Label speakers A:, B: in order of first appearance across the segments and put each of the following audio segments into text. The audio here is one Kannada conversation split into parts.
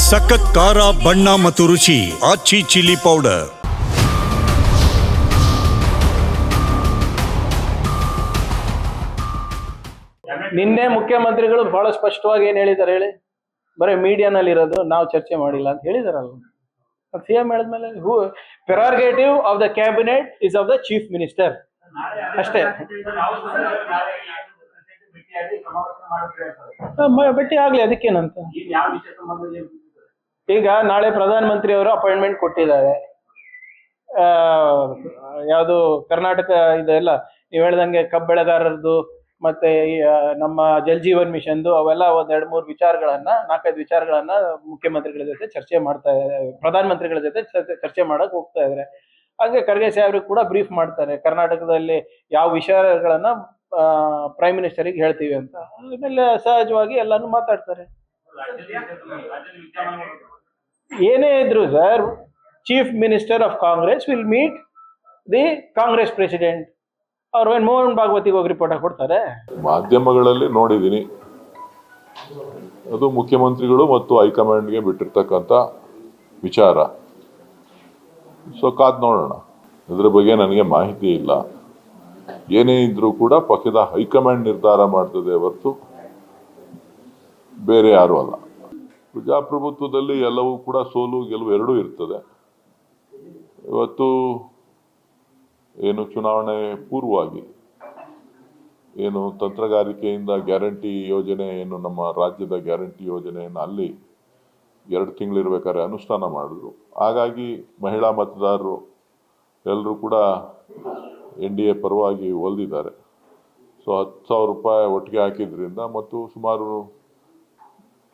A: ಸಖತ್ ಖಾರ, ಬಣ್ಣ ಮತ್ತು ರುಚಿ ಆಚಿ ಚಿಲ್ಲಿ ಪೌಡರ್.
B: ನಿನ್ನೆ ಮುಖ್ಯಮಂತ್ರಿಗಳು ಬಹಳ ಸ್ಪಷ್ಟವಾಗಿ ಏನ್ ಹೇಳಿದ್ದಾರೆ ಹೇಳಿ, ಬರೀ ಮೀಡಿಯಾನಲ್ಲಿ ಇರೋದು, ನಾವು ಚರ್ಚೆ ಮಾಡಿಲ್ಲ ಅಂತ ಹೇಳಿದಾರಲ್ಲ. ಸಿಎಂ ಹೇಳಿದ್ಮೇಲೆ prerogative of the cabinet is of the chief minister ಅಷ್ಟೇ. ಭೇಟಿ ಆಗ್ಲಿ, ಅದಕ್ಕೇನಂತ. ಈಗ ನಾಳೆ ಪ್ರಧಾನಮಂತ್ರಿ ಅವರು ಅಪಾಯಿಂಟ್ಮೆಂಟ್ ಕೊಟ್ಟಿದ್ದಾರೆ. ಯಾವುದು ಕರ್ನಾಟಕ ಇದೆಲ್ಲ ನೀವು ಹೇಳ್ದಂಗೆ ಕಬ್ಬು ಬೆಳೆಗಾರರದು ಮತ್ತೆ ನಮ್ಮ ಜಲ್ ಜೀವನ್ ಮಿಷನ್ದು ಅವೆಲ್ಲ ಒಂದ್ 2-3 ವಿಚಾರಗಳನ್ನ 4-5 ವಿಚಾರಗಳನ್ನ ಮುಖ್ಯಮಂತ್ರಿಗಳ ಜೊತೆ ಚರ್ಚೆ ಮಾಡ್ತಾ ಇದ್ದಾರೆ, ಪ್ರಧಾನಮಂತ್ರಿಗಳ ಜೊತೆ ಚರ್ಚೆ ಮಾಡಕ್ ಹೋಗ್ತಾ ಇದ್ದಾರೆ. ಹಾಗೆ ಖರ್ಗೆ ಸಾಹೇಬ್ರಿಗೆ ಕೂಡ ಬ್ರೀಫ್ ಮಾಡ್ತಾರೆ, ಕರ್ನಾಟಕದಲ್ಲಿ ಯಾವ ವಿಚಾರಗಳನ್ನ ಪ್ರೈಮ್ ಮಿನಿಸ್ಟರ್ಗೆ ಹೇಳ್ತೀವಿ ಅಂತ. ಆಮೇಲೆ ಸಹಜವಾಗಿ ಎಲ್ಲಾನು ಮಾತಾಡ್ತಾರೆ. ಏನೇ ಇದ್ರು sir, chief minister of Congress will meet the Congress president. ಅವ್ರು ಏನು ಮೋಹನ್ ಭಾಗವತಿಗೆ ಹೋಗಿ ರಿಪೋರ್ಟ್ ಕೊಡ್ತಾರೆ?
C: ಮಾಧ್ಯಮಗಳಲ್ಲಿ ನೋಡಿದ್ದೀನಿ, ಅದು ಮುಖ್ಯಮಂತ್ರಿಗಳು ಮತ್ತು ಹೈಕಮಾಂಡ್ಗೆ ಬಿಟ್ಟಿರ್ತಕ್ಕಂಥ ವಿಚಾರ. ಸೊ ಕಾದ್ ನೋಡೋಣ, ಅದ್ರ ಬಗ್ಗೆ ನನಗೆ ಮಾಹಿತಿ ಇಲ್ಲ. ಏನೇ ಇದ್ರೂ ಕೂಡ ಪಕ್ಷದ ಹೈಕಮಾಂಡ್ ನಿರ್ಧಾರ ಮಾಡ್ತದೆ ಹೊರತು ಬೇರೆ ಯಾರು ಅಲ್ಲ. ಪ್ರಜಾಪ್ರಭುತ್ವದಲ್ಲಿ ಎಲ್ಲವೂ ಕೂಡ ಸೋಲು ಗೆಲುವು ಎರಡೂ ಇರ್ತದೆ. ಇವತ್ತು ಏನು ಚುನಾವಣೆ ಪೂರ್ವವಾಗಿ ಏನು ತಂತ್ರಗಾರಿಕೆಯಿಂದ ಗ್ಯಾರಂಟಿ ಯೋಜನೆ, ಏನು ನಮ್ಮ ರಾಜ್ಯದ ಗ್ಯಾರಂಟಿ ಯೋಜನೆಯನ್ನು ಅಲ್ಲಿ 2 ತಿಂಗಳಿರ್ಬೇಕಾದ್ರೆ ಅನುಷ್ಠಾನ ಮಾಡಿದ್ರು. ಹಾಗಾಗಿ ಮಹಿಳಾ ಮತದಾರರು ಎಲ್ಲರೂ ಕೂಡ NDA ಪರವಾಗಿ ಒಲ್ದಿದ್ದಾರೆ. ಸೊ 10,000 ರೂಪಾಯಿ ಒಟ್ಟಿಗೆ ಹಾಕಿದ್ರಿಂದ ಮತ್ತು ಸುಮಾರು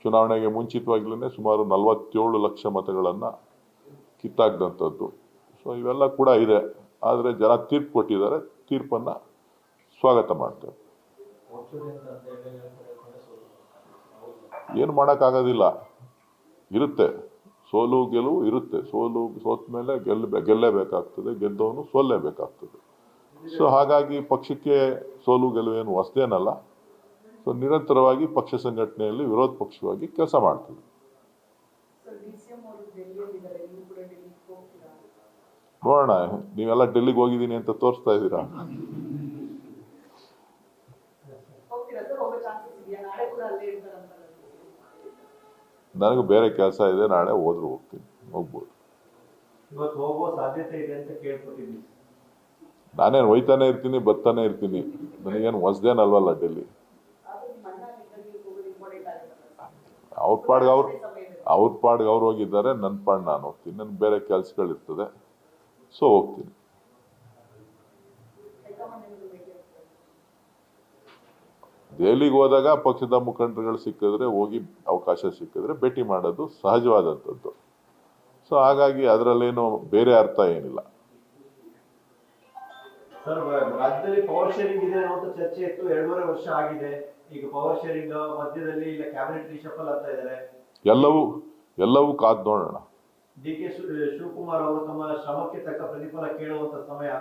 C: ಚುನಾವಣೆಗೆ ಮುಂಚಿತವಾಗ್ಲೇ ಸುಮಾರು 47 ಲಕ್ಷ ಮತಗಳನ್ನು ಕಿತ್ತಾಕ್ದಂಥದ್ದು. ಸೊ ಇವೆಲ್ಲ ಕೂಡ ಇದೆ. ಆದರೆ ಜನ ತೀರ್ಪು ಕೊಟ್ಟಿದ್ದಾರೆ, ತೀರ್ಪನ್ನು ಸ್ವಾಗತ ಮಾಡ್ತಾರೆ. ಏನು ಮಾಡೋಕ್ಕಾಗೋದಿಲ್ಲ, ಇರುತ್ತೆ ಸೋಲು ಗೆಲುವು ಇರುತ್ತೆ. ಸೋತ ಮೇಲೆ ಗೆಲ್ಲೇಬೇಕಾಗ್ತದೆ, ಗೆದ್ದವನು ಸೋಲ್ಲೇಬೇಕಾಗ್ತದೆ. ಸೊ ಹಾಗಾಗಿ ಪಕ್ಷಕ್ಕೆ ಸೋಲು ಗೆಲುವು ಏನು ಹೊಸದೇನಲ್ಲ. ಸೊ ನಿರಂತರವಾಗಿ ಪಕ್ಷ ಸಂಘಟನೆಯಲ್ಲಿ ವಿರೋಧ ಪಕ್ಷವಾಗಿ ಕೆಲಸ ಮಾಡ್ತೀವಿ. ನೋಡೋಣ, ನೀವೆಲ್ಲ ಡೆಲ್ಲಿಗೆ ಹೋಗಿದ್ದೀನಿ ಅಂತ ತೋರಿಸ್ತಾ ಇದ್ದೀರಾ. ನನಗೆ ಬೇರೆ ಕೆಲಸ ಇದೆ, ನಾಳೆ ಹೋಗ್ಬೋದು, ಹೋಗ್ಬೋದು. ನಾನೇನು ಹೋಯ್ತಾನೆ ಇರ್ತೀನಿ, ಬರ್ತಾನೆ ಇರ್ತೀನಿ. ನನಗೇನು ಹೊಸದೇನಲ್ವಲ್ಲ ಡೆಲ್ಲಿ. ಅವ್ರ ಪಾಡ್ಗೆ ಅವ್ರು ಹೋಗಿದ್ದಾರೆ, ನನ್ನ ಪಾಡ್ ನಾನು ಹೋಗ್ತೀನಿ. ನನ್ಗೆ ಬೇರೆ ಕೆಲಸಗಳಿರ್ತದೆ, ಸೊ ಹೋಗ್ತೀನಿ. ದೆಹಲಿಗೆ ಹೋದಾಗ ಪಕ್ಷದ ಮುಖಂಡರುಗಳು ಸಿಕ್ಕಿದ್ರೆ, ಹೋಗಿ ಅವಕಾಶ ಸಿಕ್ಕಿದ್ರೆ ಭೇಟಿ ಮಾಡೋದು ಸಹಜವಾದಂಥದ್ದು. ಸೊ ಹಾಗಾಗಿ ಅದರಲ್ಲೇನು ಬೇರೆ ಅರ್ಥ ಏನಿಲ್ಲ.
D: ಸರ್, ರಾಜ್ಯದಲ್ಲಿ ಪವರ್ ಶೇರಿಂಗ್ ಇದೆ ಅನ್ನೋ ಚರ್ಚೆ ಇತ್ತು, 2.5 ವರ್ಷ ಆಗಿದೆ. ಈಗ ಪವರ್ ಶೇರಿಂಗ್ ಮಧ್ಯದಲ್ಲಿ ಇಲ್ಲ ಕ್ಯಾಬಿನೆಟ್ ರಿಶಫಲ್ ಆಗ್ತಾ ಇದ್ದಾರೆ.
C: ಎಲ್ಲವೂ ಕಾದ್ ನೋಡೋಣ.
D: DK ಶಿವಕುಮಾರ್ ಅವರು ತಮ್ಮ ಶ್ರಮಕ್ಕೆ ತಕ್ಕ ಪ್ರತಿಫಲ ಕೇಳುವಂತ ಸಮಯ.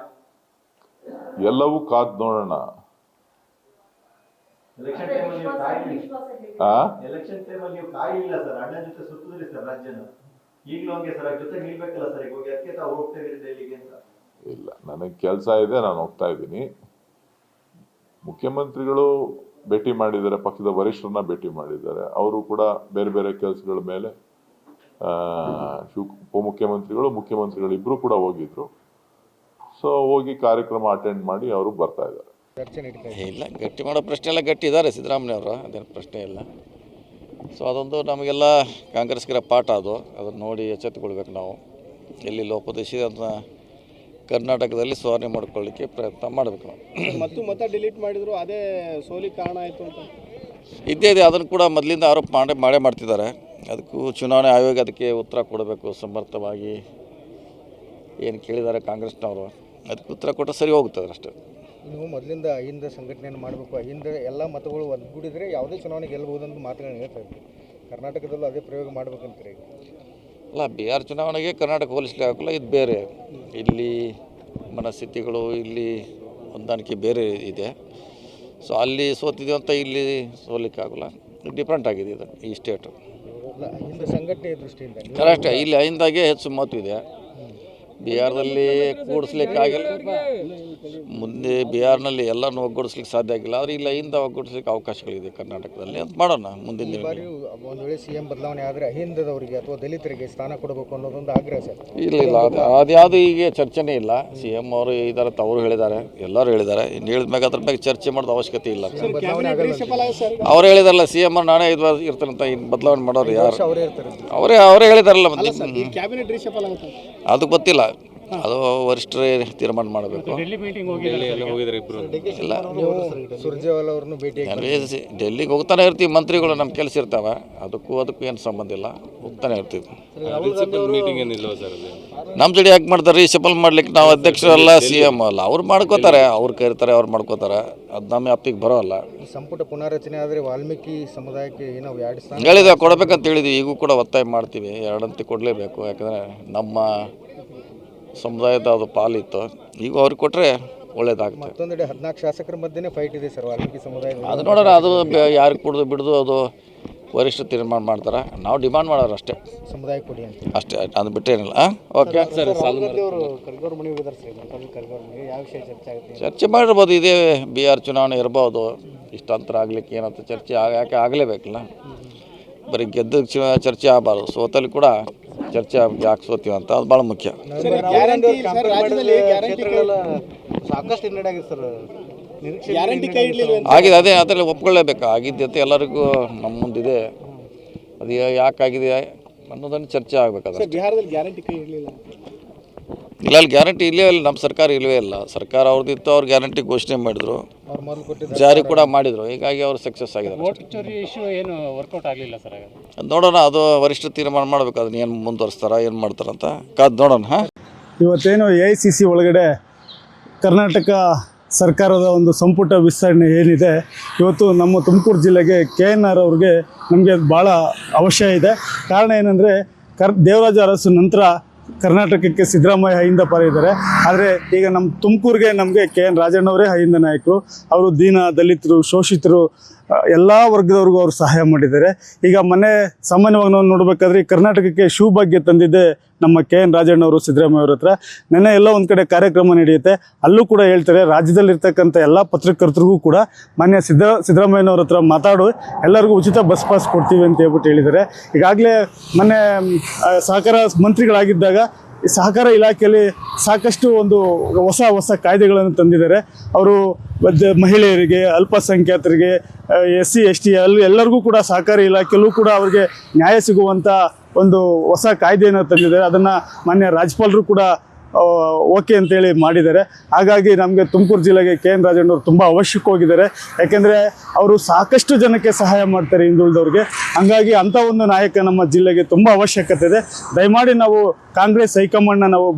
C: ಎಲ್ಲವೂ ಕಾದ್ ನೋಡೋಣ.
D: ಎಲೆಕ್ಷನ್ ಟೈಮಲ್ಲಿ ನೀವು ಕಾಯಿಲ್ಲ ಸರ್, ಅಣ್ಣನ ಜೊತೆ ಸುತ್ತಿದ್ರಿ ಸರ್ ರಾಜ್ಯನ. ಈಗಲೂ ಹಂಗೆ ಸರ್, ಜೊತೆ ನಿಲ್ಬೇಕಲ್ಲ ಸರ್. ಈಗ ಹೋಗಿ ಅದಕ್ಕೆ ತಾವು ಹೋಗ್ತಾ ಇದ್ದೀರಿ ಡೆಲ್ಲಿಗೆ ಅಂತ?
C: ಇಲ್ಲ, ನನಗೆ ಕೆಲಸ ಇದೆ, ನಾನು ಹೋಗ್ತಾ ಇದ್ದೀನಿ. ಮುಖ್ಯಮಂತ್ರಿಗಳು ಭೇಟಿ ಮಾಡಿದ್ದಾರೆ, ಪಕ್ಷದ ವರಿಷ್ಠರನ್ನ ಭೇಟಿ ಮಾಡಿದ್ದಾರೆ. ಅವರು ಕೂಡ ಬೇರೆ ಬೇರೆ ಕೆಲಸಗಳ ಮೇಲೆ ಉಪಮುಖ್ಯಮಂತ್ರಿಗಳು ಮುಖ್ಯಮಂತ್ರಿಗಳು ಇಬ್ಬರು ಕೂಡ ಹೋಗಿದ್ರು. ಸೊ ಹೋಗಿ ಕಾರ್ಯಕ್ರಮ ಅಟೆಂಡ್ ಮಾಡಿ ಅವರು ಬರ್ತಾ ಇದ್ದಾರೆ.
E: ಇಲ್ಲ, ಗಟ್ಟಿ ಮಾಡೋ ಪ್ರಶ್ನೆ ಎಲ್ಲ ಗಟ್ಟಿ ಇದ್ದಾರೆ ಸಿದ್ದರಾಮಯ್ಯವರು, ಅದೇನು ಪ್ರಶ್ನೆ ಇಲ್ಲ. ಸೊ ಅದೊಂದು ನಮಗೆಲ್ಲ ಕಾಂಗ್ರೆಸ್ಗಿರೋ ಪಾಠ ಅದನ್ನು ನೋಡಿ ಎಚ್ಚೆತ್ತುಕೊಳ್ಬೇಕು. ನಾವು ಎಲ್ಲಿ ಲೋಪದೋಷಿ ಅದನ್ನ ಕರ್ನಾಟಕದಲ್ಲಿ ಸುಧಾರಣೆ ಮಾಡ್ಕೊಳ್ಳಿಕ್ಕೆ ಪ್ರಯತ್ನ ಮಾಡಬೇಕು.
B: ಮತ ಡಿಲೀಟ್ ಮಾಡಿದ್ರು, ಅದೇ ಸೋಲಿಗೆ ಕಾರಣ ಆಯಿತು ಅಂತ
E: ಇದ್ದೇ ಇದೆ. ಅದನ್ನು ಕೂಡ ಮೊದಲಿಂದ ಆರೋಪ ಮಾಡೇ ಮಾಡ್ತಿದ್ದಾರೆ. ಅದಕ್ಕೂ ಚುನಾವಣೆ ಆಯೋಗ ಅದಕ್ಕೆ ಉತ್ತರ ಕೊಡಬೇಕು ಸಮರ್ಥವಾಗಿ. ಏನು ಕೇಳಿದ್ದಾರೆ ಕಾಂಗ್ರೆಸ್ನವರು, ಅದಕ್ಕೆ ಉತ್ತರ ಕೊಟ್ಟರೆ ಸರಿ ಹೋಗ್ತದೆ ಅಷ್ಟೇ.
F: ನೀವು ಮೊದಲಿಂದ ಅಹಿಂದ ಸಂಘಟನೆಯನ್ನು ಮಾಡಬೇಕು, ಅಹಿಂದ ಎಲ್ಲ ಮತಗಳು ಒಗ್ಗೂಡಿದರೆ ಯಾವುದೇ ಚುನಾವಣೆ ಗೆಲ್ಲಬಹುದು ಅಂತ ಮಾತುಗಳನ್ನ ಹೇಳ್ತಾ ಇದ್ದೀವಿ. ಕರ್ನಾಟಕದಲ್ಲೂ ಅದೇ ಪ್ರಯೋಗ ಮಾಡ್ಬೇಕಂತೀರಿ?
E: ಅಲ್ಲ, ಬಿಹಾರ್ ಚುನಾವಣೆಗೆ ಕರ್ನಾಟಕ ಹೋಲಿಸ್ಲಿಕ್ಕೆ ಆಗಲ್ಲ. ಇದು ಬೇರೆ, ಇಲ್ಲಿ ಮನಸ್ಥಿತಿಗಳು, ಇಲ್ಲಿ ಹೊಂದಾಣಿಕೆ ಬೇರೆ ಇದೆ. ಸೊ ಅಲ್ಲಿ ಸೋತಿದ್ದೀವಿ ಅಂತ ಇಲ್ಲಿ ಸೋಲಿಕ್ಕೆ ಆಗೋಲ್ಲ. ಡಿಫ್ರೆಂಟ್ ಆಗಿದೆ ಇದು ಈ ಸ್ಟೇಟು.
F: ಅಲ್ಲ, ಹಿಂದೂ ಸಂಘಟನೆಯ ದೃಷ್ಟಿಯಿಂದ
E: ಕರೆಕ್ಟ್. ಇಲ್ಲಿ ಅಹಿಂದಾಗೆ ಹೆಚ್ಚು ಮಹತ್ವ ಇದೆ. ಬಿಹಾರದಲ್ಲಿ ಕೂಡಿಸ್ಲಿಕ್ಕಾಗಿಲ್ಲ, ಮುಂದೆ ಬಿಹಾರ್ನಲ್ಲಿ ಎಲ್ಲನೂ ಒಗ್ಗೂಡಿಸ್ಲಿಕ್ಕೆ ಸಾಧ್ಯ ಆಗಿಲ್ಲ. ಆದರೆ ಇಲ್ಲಿ ಅಹಿಂದ ಒಗ್ಗೂಡಿಸ್ಲಿಕ್ಕೆ ಅವಕಾಶಗಳಿದೆ ಕರ್ನಾಟಕದಲ್ಲಿ. ಅಂತ ಮಾಡೋಣ ಮುಂದಿನ ದಿನ.
F: ಬಾರಿ ಒಂದು ವೇಳೆ CM ಬದಲಾವಣೆ ಆದರೆ ಅಹಿಂದದವರಿಗೆ ಅಥವಾ ದಲಿತರಿಗೆ ಸ್ಥಾನ ಕೊಡಬೇಕು ಅನ್ನೋದೊಂದು ಆಗ್ರಹ ಸರ್.
E: ಇಲ್ಲ ಅದ್ಯಾವುದು ಈಗ ಚರ್ಚೆನೇ ಇಲ್ಲ. CM ಅವರು ಇದ್ದಾರೆ ಅಂತ ಅವರು ಹೇಳಿದ್ದಾರೆ, ಎಲ್ಲರೂ ಹೇಳಿದ್ದಾರೆ. ಇನ್ನು ಹೇಳಿದ ಮ್ಯಾಗ ಅದ್ರ ಬಗ್ಗೆ ಚರ್ಚೆ ಮಾಡೋದು ಅವಶ್ಯಕತೆ ಇಲ್ಲ.
F: ಬದಲಾವಣೆ ಆಗಲ್ಲ,
E: ಅವರೇ ಹೇಳಿದಾರಲ್ಲ CM ಅವ್ರು ನಾನೇ 5 ವರ್ಷ ಇರ್ತಾರಂತ. ಇನ್ನು ಬದಲಾವಣೆ ಮಾಡೋರು ಯಾರು?
F: ಅವರೇ ಇರ್ತಾರೆ.
E: ಅವರೇ ಹೇಳಿದಾರಲ್ಲ. ಮತ್ತೆ
G: ಕ್ಯಾಬಿನೆಟ್ ರಿಷಫಲ್ ಆಗುತ್ತೆ
E: ಅದು ಗೊತ್ತಿಲ್ಲ, ಅದು ವರಿಷ್ಠರೇ ತೀರ್ಮಾನ ಮಾಡಬೇಕು. ಇಲ್ಲ,
F: ಸುರ್ಜೇವಾಲ ಅವ್ರನ್ನು ಭೇಟಿ
E: ಡೆಲ್ಲಿಗೆ ಹೋಗ್ತಾನೆ ಇರ್ತೀವಿ, ಮಂತ್ರಿಗಳು ನಮ್ಮ ಕೆಲಸ ಇರ್ತಾವೆ. ಅದಕ್ಕೂ ಏನು ಸಂಬಂಧ ಇಲ್ಲ, ಹೋಗ್ತಾನೆ ಇರ್ತೀವಿ. ನಮ್ಮ ಜೋಡಿ ಯಾಕೆ ಮಾಡ್ತಾರೆ? ರಿಷಫಲ್ ಮಾಡ್ಲಿಕ್ಕೆ ನಾವು ಅಧ್ಯಕ್ಷರಲ್ಲ, CM ಅಲ್ಲ. ಅವ್ರು ಮಾಡ್ಕೋತಾರೆ, ಅವ್ರು ಕರೀತಾರೆ, ಅವ್ರು ಮಾಡ್ಕೋತಾರೆ. ಅದು ನಮ್ಮ ಅಪ್ಪಿಗೆ ಬರೋಲ್ಲ.
F: ಸಂಪುಟ ಪುನಾರಚನೆ ಆದರೆ ವಾಲ್ಮೀಕಿ ಸಮುದಾಯಕ್ಕೆ ಏನೋ 2 ಸ್ಥಾನ
E: ಹೇಳಿದ ಕೊಡಬೇಕಂತ ಹೇಳಿದ್ವಿ. ಈಗೂ ಕೂಡ ಒತ್ತಾಯ ಮಾಡ್ತೀವಿ, 2 ಅಂತಿ ಕೊಡಲೇಬೇಕು. ಯಾಕಂದರೆ ನಮ್ಮ ಸಮುದಾಯದ ಅದು ಪಾಲಿತ್ತು. ಈಗ ಅವ್ರಿಗೆ ಕೊಟ್ಟರೆ ಒಳ್ಳೇದಾಗುತ್ತೆ.
F: ಮತ್ತೊಂದೆಡೆ 14 ಶಾಸಕರ ಮಧ್ಯೆ ಫೈಟ್ ಇದೆ ಸರ್ ವಾಲ್ಮೀಕಿ ಸಮುದಾಯದ.
E: ಅದು ನೋಡೋಣ, ಅದು ಯಾರಿಗೆ ಕೊಡೋದು ಬಿಡೋದು ಅದು ವರಿಷ್ಠ ತೀರ್ಮಾನ ಮಾಡ್ತಾರೆ. ನಾವು ಡಿಮಾಂಡ್ ಮಾಡೋರು ಅಷ್ಟೇ,
F: ಸಮುದಾಯ ಕೊಡಿ ಅಂತ
E: ಅಷ್ಟೇ. ಅದು ಬಿಟ್ಟೇನಿಲ್ಲ. ಓಕೆ ಸರ್,
F: ಖರ್ಗೆ ಮನೆ ಹೋಗಿದ್ದಾರೆ ಸರ್. ಖರ್ಗೆ ಮನೆಗೆ ಯಾವ ವಿಷಯ ಚರ್ಚೆ ಆಗುತ್ತೆ?
E: ಚರ್ಚೆ ಮಾಡಿರ್ಬೋದು. ಇದೇ ಬಿಹಾರ್ ಚುನಾವಣೆ ಇರ್ಬೋದು. ಇಷ್ಟಾಂತರ ಆಗಲಿಕ್ಕೆ ಏನಂತ ಚರ್ಚೆ ಯಾಕೆ ಆಗಲೇಬೇಕಲ್ಲ. ಬರೀ ಗೆದ್ದ ಚರ್ಚೆ ಆಗಬಾರ್ದು, ಸೋತಲ್ಲಿ ಕೂಡ ಚರ್ಚೆ ಯಾಕೆ ಸೋತೀವಿ ಅಂತ ಅದು ಭಾಳ ಮುಖ್ಯ.
F: ಸಾಕಷ್ಟು ಹಿನ್ನಡೆ ಆಗಿದೆ ಸರ್.
E: ಆಗಿದೆ, ಅದೇ ಅದರಲ್ಲಿ ಒಪ್ಕೊಳ್ಳೇಬೇಕು. ಆಗಿದ್ದೆ ಅಂತ ಎಲ್ಲರಿಗೂ ನಮ್ಮ ಮುಂದಿದೆ. ಅದು ಯಾಕಾಗಿದೆ ಅನ್ನೋದನ್ನು ಚರ್ಚೆ ಆಗಬೇಕಾದ್ರೆ.
G: ಬಿಹಾರದಲ್ಲಿ ಗ್ಯಾರಂಟಿ ಕೈ ಇರಲಿಲ್ಲ.
E: ಇಲ್ಲ, ಅಲ್ಲಿ ಗ್ಯಾರಂಟಿ ಇಲ್ಲವೇ ಇಲ್ಲ. ನಮ್ಮ ಸರ್ಕಾರ ಇಲ್ಲವೇ ಇಲ್ಲ. ಸರ್ಕಾರ ಅವ್ರದ್ದಿತ್ತು, ಅವ್ರು ಗ್ಯಾರಂಟಿ ಘೋಷಣೆ ಮಾಡಿದ್ರು, ಜಾರಿ ಕೂಡ ಮಾಡಿದರು. ಹೀಗಾಗಿ ಅವರು ಸಕ್ಸಸ್ ಆಗಿದ್ದಾರೆ.
G: ವೋಟ್ ಚೋರಿ ಇಶ್ಯೂ ಏನು ವರ್ಕೌಟ್ ಆಗಲಿಲ್ಲ ಸರ್.
E: ನೋಡೋಣ, ಅದು ವರಿಷ್ಠ ತೀರ್ಮಾನ ಮಾಡಬೇಕು. ಅದನ್ನ ಏನು ಮುಂದುವರಿಸ್ತಾರ, ಏನು ಮಾಡ್ತಾರಂತ ಕಾದು ನೋಡೋಣ.
H: ಇವತ್ತೇನು AICC ಒಳಗಡೆ ಕರ್ನಾಟಕ ಸರ್ಕಾರದ ಒಂದು ಸಂಪುಟ ವಿಸ್ತರಣೆ ಏನಿದೆ, ಇವತ್ತು ನಮ್ಮ ತುಮಕೂರು ಜಿಲ್ಲೆಗೆ KNR ಅವ್ರಿಗೆ ನಮಗೆ ಭಾಳ ಅವಶ್ಯ ಇದೆ. ಕಾರಣ ಏನಂದರೆ ದೇವರಾಜ ಅರಸು ನಂತರ ಕರ್ನಾಟಕಕ್ಕೆ ಸಿದ್ದರಾಮಯ್ಯ ಹೈಂದ ಪಾರಿದ್ದಾರೆ. ಆದರೆ ಈಗ ನಮ್ಮ ತುಮಕೂರಿಗೆ ನಮಗೆ KN ರಾಜಣ್ಣವರೇ ಹೈಂದ ನಾಯಕರು. ಅವರು ದೀನ ದಲಿತರು, ಶೋಷಿತರು, ಎಲ್ಲ ವರ್ಗದವ್ರಿಗೂ ಅವರು ಸಹಾಯ ಮಾಡಿದ್ದಾರೆ. ಈಗ ಮೊನ್ನೆ ಸಾಮಾನ್ಯವಾಗಿ ನಾವು ನೋಡಬೇಕಾದ್ರೆ ಕರ್ನಾಟಕಕ್ಕೆ ಶಿವಭಾಗ್ಯ ತಂದಿದ್ದೆ ನಮ್ಮ KN ರಾಜಣ್ಣವರು ಸಿದ್ದರಾಮಯ್ಯ ಅವ್ರ ಹತ್ರ. ನೆನ್ನೆ ಎಲ್ಲ ಒಂದು ಕಡೆ ಕಾರ್ಯಕ್ರಮ ನಡೆಯುತ್ತೆ, ಅಲ್ಲೂ ಕೂಡ ಹೇಳ್ತಾರೆ ರಾಜ್ಯದಲ್ಲಿರ್ತಕ್ಕಂಥ ಎಲ್ಲ ಪತ್ರಕರ್ತರಿಗೂ ಕೂಡ ಮಾನ್ಯ ಸಿದ್ದರಾಮಯ್ಯನವ್ರ ಹತ್ರ ಮಾತಾಡು, ಎಲ್ಲರಿಗೂ ಉಚಿತ ಬಸ್ ಪಾಸ್ ಕೊಡ್ತೀವಿ ಅಂತ ಹೇಳ್ಬಿಟ್ಟು ಹೇಳಿದ್ದಾರೆ. ಈಗಾಗಲೇ ಮೊನ್ನೆ ಸಹಕಾರ ಮಂತ್ರಿಗಳಾಗಿದ್ದಾಗ ಈ ಸಹಕಾರ ಇಲಾಖೆಯಲ್ಲಿ ಸಾಕಷ್ಟು ಒಂದು ಹೊಸ ಕಾಯ್ದೆಗಳನ್ನು ತಂದಿದ್ದಾರೆ. ಅವರು ಮಹಿಳೆಯರಿಗೆ, ಅಲ್ಪಸಂಖ್ಯಾತರಿಗೆ, SC ST ಎಲ್ಲರಿಗೂ ಕೂಡ ಸಹಕಾರಿ ಇಲಾಖೆಯಲ್ಲೂ ಕೂಡ ಅವರಿಗೆ ನ್ಯಾಯ ಸಿಗುವಂಥ ಒಂದು ಹೊಸ ಕಾಯ್ದೆಯನ್ನು ತಂದಿದ್ದಾರೆ. ಅದನ್ನು ಮಾನ್ಯ ರಾಜ್ಯಪಾಲರು ಕೂಡ ಓಕೆ ಅಂತೇಳಿ ಮಾಡಿದ್ದಾರೆ. ಹಾಗಾಗಿ ನಮಗೆ ತುಮಕೂರು ಜಿಲ್ಲೆಗೆ KN ರಾಜಣ್ಣವ್ರು ತುಂಬ ಅವಶ್ಯಕವಾಗಿದ್ದಾರೆ. ಯಾಕೆಂದರೆ ಅವರು ಸಾಕಷ್ಟು ಜನಕ್ಕೆ ಸಹಾಯ ಮಾಡ್ತಾರೆ ಹಿಂದುಳಿದವ್ರಿಗೆ. ಹಾಗಾಗಿ ಅಂಥ ಒಂದು ನಾಯಕ ನಮ್ಮ ಜಿಲ್ಲೆಗೆ ತುಂಬ ಅವಶ್ಯಕತೆ ಇದೆ. ದಯಮಾಡಿ ನಾವು ಕಾಂಗ್ರೆಸ್ ಹೈಕಮಾಂಡ್ನ ನಾವು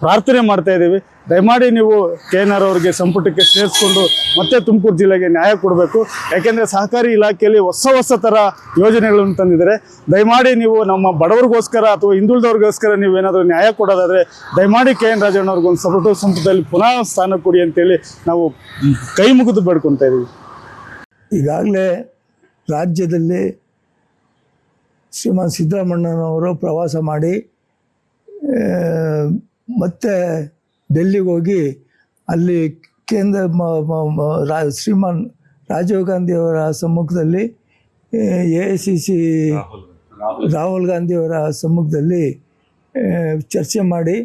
H: ಪ್ರಾರ್ಥನೆ ಮಾಡ್ತಾ ಇದ್ದೀವಿ, ದಯಮಾಡಿ ನೀವು KNR ಅವ್ರಿಗೆ ಸಂಪುಟಕ್ಕೆ ಸೇರಿಸ್ಕೊಂಡು ಮತ್ತೆ ತುಮಕೂರು ಜಿಲ್ಲೆಗೆ ನ್ಯಾಯ ಕೊಡಬೇಕು. ಯಾಕೆಂದರೆ ಸಹಕಾರಿ ಇಲಾಖೆಯಲ್ಲಿ ಹೊಸ ಥರ ಯೋಜನೆಗಳನ್ನು ತಂದಿದ್ದಾರೆ. ದಯಮಾಡಿ ನೀವು ನಮ್ಮ ಬಡವರಿಗೋಸ್ಕರ ಅಥವಾ ಹಿಂದುಳಿದವ್ರಿಗೋಸ್ಕರ ನೀವೇನಾದರೂ ನ್ಯಾಯ ಕೊಡೋದಾದರೆ ದಯಮಾಡಿ KN ರಾಜಣ್ಣವ್ರಿಗೊಂದು ಸಂಪುಟದಲ್ಲಿ ಪುನಃ ಸ್ಥಾನ ಕೊಡಿ ಅಂತೇಳಿ ನಾವು ಕೈ ಮುಗಿದು ಬೇಡ್ಕೊತಾ ಇದ್ದೀವಿ.
I: ಈಗಾಗಲೇ ರಾಜ್ಯದಲ್ಲಿ ಶ್ರೀಮಾನ್ ಸಿದ್ದರಾಮಣ್ಣನವರು ಪ್ರವಾಸ ಮಾಡಿ ಮತ್ತೆ ಡೆಲ್ಲಿಗೆ ಹೋಗಿ ಅಲ್ಲಿ ಕೇಂದ್ರ ಶ್ರೀಮಾನ್ ರಾಜೀವ್ ಗಾಂಧಿಯವರ ಸಮ್ಮುಖದಲ್ಲಿ AICC ರಾಹುಲ್ ಗಾಂಧಿಯವರ ಸಮ್ಮುಖದಲ್ಲಿ ಚರ್ಚೆ ಮಾಡಿ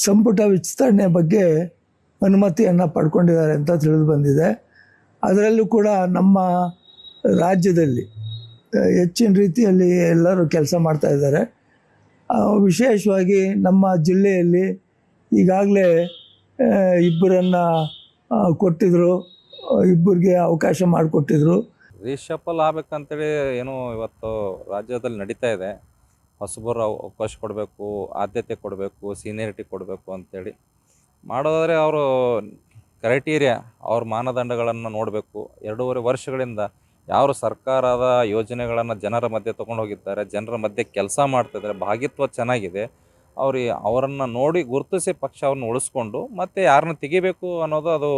I: ಸಂಪುಟ ವಿಸ್ತರಣೆ ಬಗ್ಗೆ ಅನುಮತಿಯನ್ನು ಪಡ್ಕೊಂಡಿದ್ದಾರೆ ಅಂತ ತಿಳಿದು ಬಂದಿದೆ. ಅದರಲ್ಲೂ ಕೂಡ ನಮ್ಮ ರಾಜ್ಯದಲ್ಲಿ ಹೆಚ್ಚಿನ ರೀತಿಯಲ್ಲಿ ಎಲ್ಲರೂ ಕೆಲಸ ಮಾಡ್ತಾ ಇದ್ದಾರೆ. ವಿಶೇಷವಾಗಿ ನಮ್ಮ ಜಿಲ್ಲೆಯಲ್ಲಿ ಈಗಾಗಲೇ 2 ಕೊಟ್ಟಿದ್ದರು, 2ಗೆ ಅವಕಾಶ ಮಾಡಿಕೊಟ್ಟಿದ್ರು.
J: ರೀಶಫಲ್ ಆಗ್ಬೇಕಂತೇಳಿ ಏನು ಇವತ್ತು ರಾಜ್ಯದಲ್ಲಿ ನಡೀತಾ ಇದೆ. ಹೊಸಬರು ಅವಕಾಶ ಕೊಡಬೇಕು, ಆದ್ಯತೆ ಕೊಡಬೇಕು, ಸೀನಿಯರಿಟಿ ಕೊಡಬೇಕು ಅಂತೇಳಿ ಮಾಡೋದಾದರೆ ಅವರು ಕ್ರೈಟೀರಿಯಾ, ಅವ್ರ ಮಾನದಂಡಗಳನ್ನು ನೋಡಬೇಕು. 2.5 ವರ್ಷಗಳಿಂದ ಯಾವ ಸರ್ಕಾರದ ಯೋಜನೆಗಳನ್ನು ಜನರ ಮಧ್ಯೆ ತೊಗೊಂಡು ಹೋಗಿದ್ದಾರೆ, ಜನರ ಮಧ್ಯೆ ಕೆಲಸ ಮಾಡ್ತಾಯಿದ್ದಾರೆ, ಭಾಗಿತ್ವ ಚೆನ್ನಾಗಿದೆ. ಅವರನ್ನು ನೋಡಿ ಗುರುತಿಸಿ ಪಕ್ಷ ಅವ್ರನ್ನ ಉಳಿಸ್ಕೊಂಡು ಮತ್ತು ಯಾರನ್ನ ತೆಗಿಬೇಕು ಅನ್ನೋದು ಅದು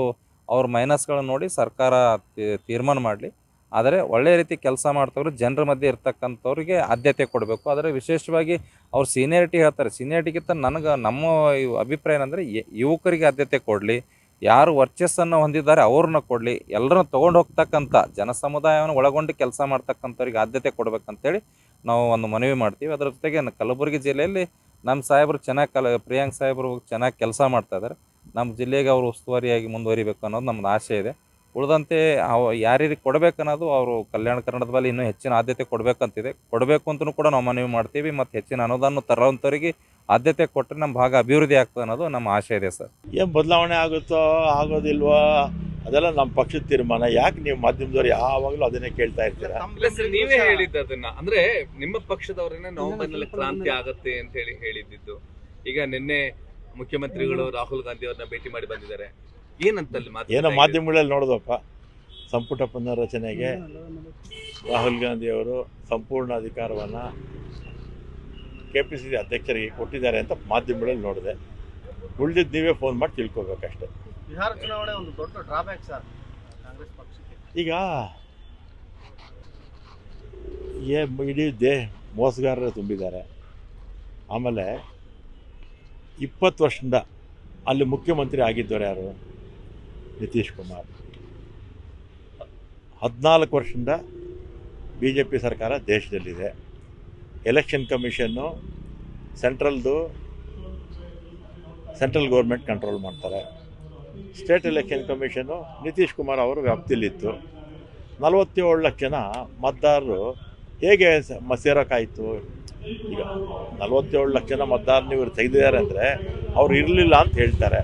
J: ಅವ್ರ ಮೈನಸ್ಗಳನ್ನು ನೋಡಿ ಸರ್ಕಾರ ತೀರ್ಮಾನ ಮಾಡಲಿ. ಆದರೆ ಒಳ್ಳೆಯ ರೀತಿ ಕೆಲಸ ಮಾಡ್ತವ್ರು ಜನರ ಮಧ್ಯೆ ಇರ್ತಕ್ಕಂಥವ್ರಿಗೆ ಆದ್ಯತೆ ಕೊಡಬೇಕು. ಆದರೆ ವಿಶೇಷವಾಗಿ ಅವ್ರು ಸೀನಿಯರಿಟಿ ಹೇಳ್ತಾರೆ. ಸೀನಿಯರಿಟಿಗಿಂತ ನಮ್ಮ ಅಭಿಪ್ರಾಯ ಏನಂದರೆ ಯುವಕರಿಗೆ ಆದ್ಯತೆ ಕೊಡಲಿ, ಯಾರು ವರ್ಚಸ್ಸನ್ನು ಹೊಂದಿದ್ದಾರೆ ಅವ್ರನ್ನ ಕೊಡಲಿ, ಎಲ್ಲರನ್ನ ತೊಗೊಂಡು ಹೋಗ್ತಕ್ಕಂಥ ಜನ ಸಮುದಾಯವನ್ನು ಒಳಗೊಂಡು ಕೆಲಸ ಮಾಡ್ತಕ್ಕಂಥವ್ರಿಗೆ ಆದ್ಯತೆ ಕೊಡಬೇಕಂತೇಳಿ ನಾವು ಒಂದು ಮನವಿ ಮಾಡ್ತೀವಿ. ಅದರ ಜೊತೆಗೆ ಕಲಬುರಗಿ ಜಿಲ್ಲೆಯಲ್ಲಿ ನಮ್ಮ ಸಾಹೇಬರು ಚೆನ್ನಾಗಿ ಪ್ರಿಯಾಂಕ್ ಸಾಹೇಬರು ಚೆನ್ನಾಗಿ ಕೆಲಸ ಮಾಡ್ತಾಯಿದ್ದಾರೆ. ನಮ್ಮ ಜಿಲ್ಲೆಗೆ ಅವರು ಉಸ್ತುವಾರಿಯಾಗಿ ಮುಂದುವರಿಬೇಕು ಅನ್ನೋದು ನಮ್ಮದು ಆಸೆ ಇದೆ. ಉಳಿದಂತೆ ಯಾರ್ಯಾರಿಗೆ ಕೊಡಬೇಕನ್ನೋದು ಅವರು ಕಲ್ಯಾಣ ಕರ್ನಾಟಕದ ಮೇಲೆ ಇನ್ನೂ ಹೆಚ್ಚಿನ ಆದ್ಯತೆ ಕೊಡಬೇಕಂತಿದೆ. ಕೊಡಬೇಕು ಅಂತಲೂ ಕೂಡ ನಾವು ಮನವಿ ಮಾಡ್ತೀವಿ. ಮತ್ತು ಹೆಚ್ಚಿನ ಅನುದಾನ ತರೋಂಥವ್ರಿಗೆ ಆದ್ಯತೆ ಕೊಟ್ಟರೆ ನಮ್ಮ ಭಾಗ ಅಭಿವೃದ್ಧಿ ಆಗ್ತದೆ ಅನ್ನೋದು ನಮ್ಮ ಆಶೆ ಇದೆ ಸರ್.
K: ಏನು ಬದಲಾವಣೆ ಆಗುತ್ತೋ ಆಗೋದಿಲ್ವೋ ಅದೆಲ್ಲ ನಮ್ಮ ಪಕ್ಷದ ತೀರ್ಮಾನ. ಯಾಕೆ ನೀವು ಮಾಧ್ಯಮದವ್ರು ಯಾವಾಗಲೂ ಅದನ್ನೇ ಕೇಳ್ತಾ ಇರ್ತೀರಾ?
L: ನೀವೇ ಹೇಳಿದ್ದು ಅದನ್ನ, ಅಂದ್ರೆ ನಿಮ್ಮ ಪಕ್ಷದವರನ್ನ ನವೆಂಬರ್ನಲ್ಲಿ ಕ್ರಾಂತಿ ಆಗತ್ತೆ ಅಂತ ಹೇಳಿದ್ದು. ಈಗ ನಿನ್ನೆ ಮುಖ್ಯಮಂತ್ರಿಗಳು ರಾಹುಲ್ ಗಾಂಧಿ ಅವ್ರನ್ನ ಭೇಟಿ ಮಾಡಿ ಬಂದಿದ್ದಾರೆ.
K: ಏನೋ ಮಾಧ್ಯಮಗಳಲ್ಲಿ ನೋಡೋದಪ್ಪ, ಸಂಪುಟ ಪುನರ್ರಚನೆಗೆ ರಾಹುಲ್ ಗಾಂಧಿ ಅವರು ಸಂಪೂರ್ಣ ಅಧಿಕಾರವನ್ನು KPCC ಅಧ್ಯಕ್ಷರಿಗೆ ಕೊಟ್ಟಿದ್ದಾರೆ ಅಂತ ಮಾಧ್ಯಮಗಳಲ್ಲಿ ನೋಡಿದೆ. ಉಳಿದಿದ್ದು ನೀವೇ ಫೋನ್ ಮಾಡಿ ತಿಳ್ಕೊಬೇಕಷ್ಟೆ.
F: ಬಿಹಾರ ಚುನಾವಣೆ ಒಂದು ದೊಡ್ಡ ಡ್ರಾಬ್ಯಾಕ್ ಸರ್ ಕಾಂಗ್ರೆಸ್ ಪಕ್ಷಕ್ಕೆ.
K: ಈಗ ಇಡೀ ಮೋಸಗಾರರೇ ತುಂಬಿದ್ದಾರೆ. ಆಮೇಲೆ 20 ವರ್ಷದಿಂದ ಅಲ್ಲಿ ಮುಖ್ಯಮಂತ್ರಿ ಆಗಿದ್ದವರು ಯಾರು? ನಿತೀಶ್ ಕುಮಾರ್. 14 ವರ್ಷದಿಂದ BJP ಸರ್ಕಾರ ದೇಶದಲ್ಲಿದೆ. Election commission central government control ಮಾಡ್ತಾರೆ. State election commission Nitish Kumar ಅವರ ವ್ಯಾಪ್ತಿಯಲ್ಲಿತ್ತು. 47 ಲಕ್ಷ ಜನ ಮತದಾರರು ಹೇಗೆ ಸೇರೋಕ್ಕಾಯಿತು? ಈಗ 47 ಲಕ್ಷ ಜನ ಮತದಾರರು ಇವರು ತೆಗೆದಿದ್ದಾರೆ ಅಂದರೆ ಅವ್ರು ಇರಲಿಲ್ಲ ಅಂತ ಹೇಳ್ತಾರೆ.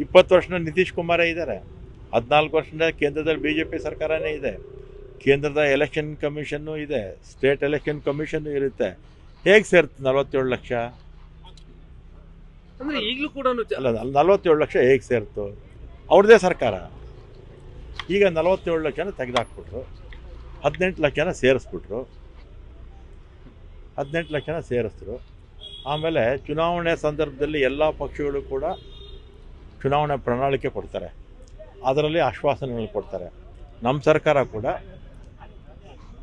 K: 20 ವರ್ಷದ ನಿತೀಶ್ ಕುಮಾರೇ ಇದ್ದಾರೆ. 14 ವರ್ಷದಿಂದ ಕೇಂದ್ರದಲ್ಲಿ BJP ಸರ್ಕಾರನೇ ಇದೆ. ಕೇಂದ್ರದ ಎಲೆಕ್ಷನ್ ಕಮಿಷನ್ನು ಇದೆ, ಸ್ಟೇಟ್ ಎಲೆಕ್ಷನ್ ಕಮಿಷನ್ನು ಇರುತ್ತೆ. ಹೇಗೆ ಸೇರುತ್ತೆ 47 ಲಕ್ಷ?
L: ಅಂದ್ರೆ ಈಗಲೂ ಕೂಡ
K: ಅಲ್ಲ, 47 ಲಕ್ಷ ಹೇಗೆ ಸೇರ್ತು? ಅವ್ರದ್ದೇ ಸರ್ಕಾರ. ಈಗ 47 ಲಕ್ಷನ ತೆಗೆದಾಕ್ಬಿಟ್ರು, 18 ಲಕ್ಷನ ಸೇರಿಸ್ಬಿಟ್ರು. 18 ಲಕ್ಷನ ಸೇರಿಸಿದ್ರು. ಆಮೇಲೆ ಚುನಾವಣೆ ಸಂದರ್ಭದಲ್ಲಿ ಎಲ್ಲ ಪಕ್ಷಗಳು ಕೂಡ ಚುನಾವಣೆ ಪ್ರಣಾಳಿಕೆ ಕೊಡ್ತಾರೆ, ಅದರಲ್ಲಿ ಆಶ್ವಾಸನೆಗಳು ಕೊಡ್ತಾರೆ. ನಮ್ಮ ಸರ್ಕಾರ ಕೂಡ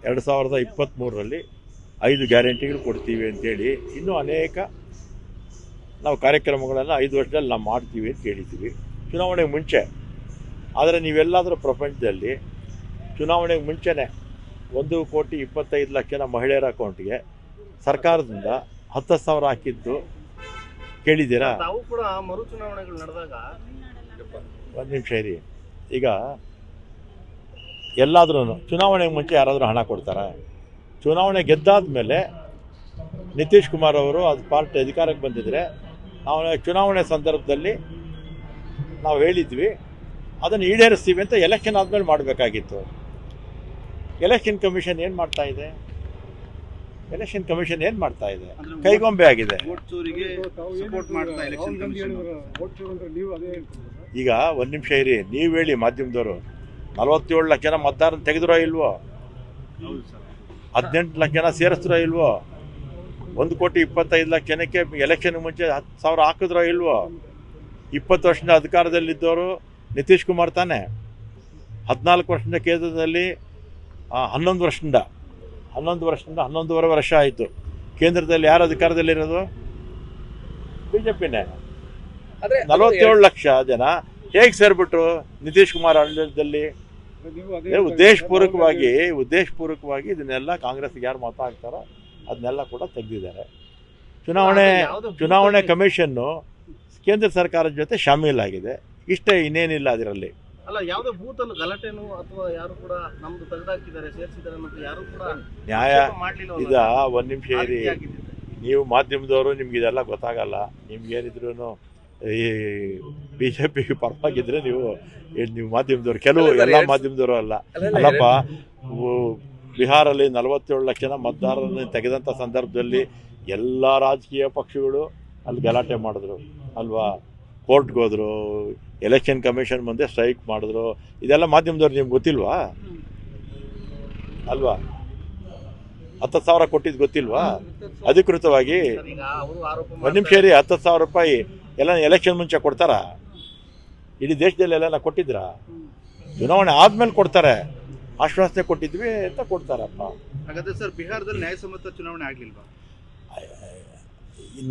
K: 2023ರಲ್ಲಿ 5 ಗ್ಯಾರಂಟಿಗಳು ಕೊಡ್ತೀವಿ ಅಂತೇಳಿ ಇನ್ನೂ ಅನೇಕ ನಾವು ಕಾರ್ಯಕ್ರಮಗಳನ್ನು 5 ವರ್ಷದಲ್ಲಿ ನಾವು ಮಾಡ್ತೀವಿ ಅಂತ ಹೇಳಿದ್ದೀವಿ ಚುನಾವಣೆಗೆ ಮುಂಚೆ. ಆದರೆ ನೀವೆಲ್ಲಾದರೂ ಪ್ರಪಂಚದಲ್ಲಿ ಚುನಾವಣೆಗೆ ಮುಂಚೆನೇ 1,25,00,000 ಜನ ಮಹಿಳೆಯರ ಅಕೌಂಟ್ಗೆ ಸರ್ಕಾರದಿಂದ 10,000 ಹಾಕಿದ್ದು ಕೇಳಿದ್ದೀರಾ?
F: ತಾವು ಕೂಡ ಮರು ಚುನಾವಣೆಗಳು ನಡೆದಾಗ
K: ಒಂದು ನಿಮಿಷ ಇರಿ. ಈಗ ಎಲ್ಲಾದ್ರೂ ಚುನಾವಣೆಗೆ ಮುಂಚೆ ಯಾರಾದರೂ ಹಣ ಕೊಡ್ತಾರೆ? ಚುನಾವಣೆ ಗೆದ್ದಾದ ಮೇಲೆ ನಿತೀಶ್ ಕುಮಾರ್ ಅವರು ಅದು ಪಾರ್ಟಿ ಅಧಿಕಾರಕ್ಕೆ ಬಂದಿದ್ದರೆ ನಾವು ಚುನಾವಣೆ ಸಂದರ್ಭದಲ್ಲಿ ನಾವು ಹೇಳಿದ್ವಿ ಅದನ್ನು ಈಡೇರಿಸ್ತೀವಿ ಅಂತ. ಎಲೆಕ್ಷನ್ ಆದಮೇಲೆ ಮಾಡಬೇಕಾಗಿತ್ತು. ಎಲೆಕ್ಷನ್ ಕಮಿಷನ್ ಏನು ಮಾಡ್ತಾ ಇದೆ? ಎಲೆಕ್ಷನ್ ಕಮಿಷನ್ ಏನು ಮಾಡ್ತಾ ಇದೆ? ಕೈಗೊಂಬೆ ಆಗಿದೆ. ಈಗ ಒಂದು ನಿಮಿಷ ಇರಿ, ನೀವು ಹೇಳಿ ಮಾಧ್ಯಮದವರು, 47 ಲಕ್ಷ ಜನ ಮತದಾರನ ತೆಗೆದ್ರೋ ಇಲ್ವೋ? 18 ಲಕ್ಷ ಜನ ಸೇರಿಸ್ರೋ ಇಲ್ವೋ? 1,25,00,000 ಜನಕ್ಕೆ ಎಲೆಕ್ಷನ್ ಮುಂಚೆ 10,000 ಹಾಕಿದ್ರೋ ಇಲ್ವೋ? 20 ವರ್ಷದಿಂದ ಅಧಿಕಾರದಲ್ಲಿದ್ದವರು ನಿತೀಶ್ ಕುಮಾರ್ ತಾನೆ. 14 ವರ್ಷದಿಂದ ಕೇಂದ್ರದಲ್ಲಿ 11 ವರ್ಷ ಆಯಿತು. ಕೇಂದ್ರದಲ್ಲಿ ಯಾರು ಅಧಿಕಾರದಲ್ಲಿರೋದು? BJPನೇ. 47 ಲಕ್ಷ ಜನ ಹೇಗೆ ಸೇರಿಬಿಟ್ರು ನಿತೀಶ್ ಕುಮಾರ್ ಆಡಳಿತದಲ್ಲಿ? ಉದ್ದೇಶಪೂರ್ವಕವಾಗಿ ಇದನ್ನೆಲ್ಲ ಕಾಂಗ್ರೆಸ್ಗೆ ಯಾರು ಮತ ಹಾಕ್ತಾರೋ ಅದನ್ನೆಲ್ಲ ಕೂಡ ತೆಗೆದಿದ್ದಾರೆ. ಚುನಾವಣೆ ಕಮಿಷನ್ನು ಕೇಂದ್ರ ಸರ್ಕಾರದ ಜೊತೆ ಶಾಮೀಲಾಗಿದೆ. ಇಷ್ಟೇ, ಇನ್ನೇನಿಲ್ಲ ಅದರಲ್ಲಿ.
F: ಅಲ್ಲ, ಯಾವುದೇ ಬೂತಲ್ಲಿ ಗಲಾಟೆನೂ ಅಥವಾ ಯಾರು ಕೂಡ ನಮ್ದು ತೆಗೆದಾಕಿದ್ದಾರೆ ಸೇರಿಸಿದ್ದಾರೆ ಮತ್ತು ಯಾರು ಕೂಡ
K: ನ್ಯಾಯ ಇದ. ಒಂದು ನಿಮಿಷ ಇರಿ, ನೀವು ಮಾಧ್ಯಮದವರು ನಿಮ್ಗೆ ಇದೆಲ್ಲ ಗೊತ್ತಾಗಲ್ಲ. ನಿಮ್ಗೇನಿದ್ರು ಈ BJPಗೆ ಪರವಾಗಿದ್ರೆ ನೀವು ಮಾಧ್ಯಮದವ್ರು, ಕೆಲವು ಎಲ್ಲ ಮಾಧ್ಯಮದವರು ಅಲ್ಲಪ್ಪ. ಬಿಹಾರಲ್ಲಿ 47 ಲಕ್ಷ ಜನ ಮತದಾರರನ್ನು ತೆಗೆದಂಥ ಸಂದರ್ಭದಲ್ಲಿ ಎಲ್ಲ ರಾಜಕೀಯ ಪಕ್ಷಗಳು ಅಲ್ಲಿ ಗಲಾಟೆ ಮಾಡಿದ್ರು ಅಲ್ವಾ? ಕೋರ್ಟ್ಗೆ ಹೋದ್ರು, ಎಲೆಕ್ಷನ್ ಕಮಿಷನ್ ಮುಂದೆ ಸ್ಟ್ರೈಕ್ ಮಾಡಿದ್ರು. ಇದೆಲ್ಲ ಮಾಧ್ಯಮದವ್ರು ನಿಮ್ಗೆ ಗೊತ್ತಿಲ್ವಾ? ಅಲ್ವಾ? 10,000 ಕೊಟ್ಟಿದ್ದು ಗೊತ್ತಿಲ್ವಾ ಅಧಿಕೃತವಾಗಿ? ಒಂದು ನಿಮಿಷ ರೀ, 10,000 ರೂಪಾಯಿ ಎಲ್ಲ ಎಲೆಕ್ಷನ್ ಮುಂಚೆ ಕೊಡ್ತಾರಾ? ಇಡೀ ದೇಶದಲ್ಲಿ ಎಲ್ಲ ಕೊಟ್ಟಿದ್ರಾ? ಚುನಾವಣೆ ಆದಮೇಲೆ ಕೊಡ್ತಾರೆ. ಆಶ್ವಾಸನೆ ಕೊಟ್ಟಿದ್ವಿ ಅಂತ ಕೊಡ್ತಾರಪ್ಪ.
F: ಹಾಗಾದ್ರೆ ಸರ್ ಬಿಹಾರದಲ್ಲಿ ನ್ಯಾಯಸಮ್ಮತ ಚುನಾವಣೆ ಆಗಲಿಲ್ವಾ?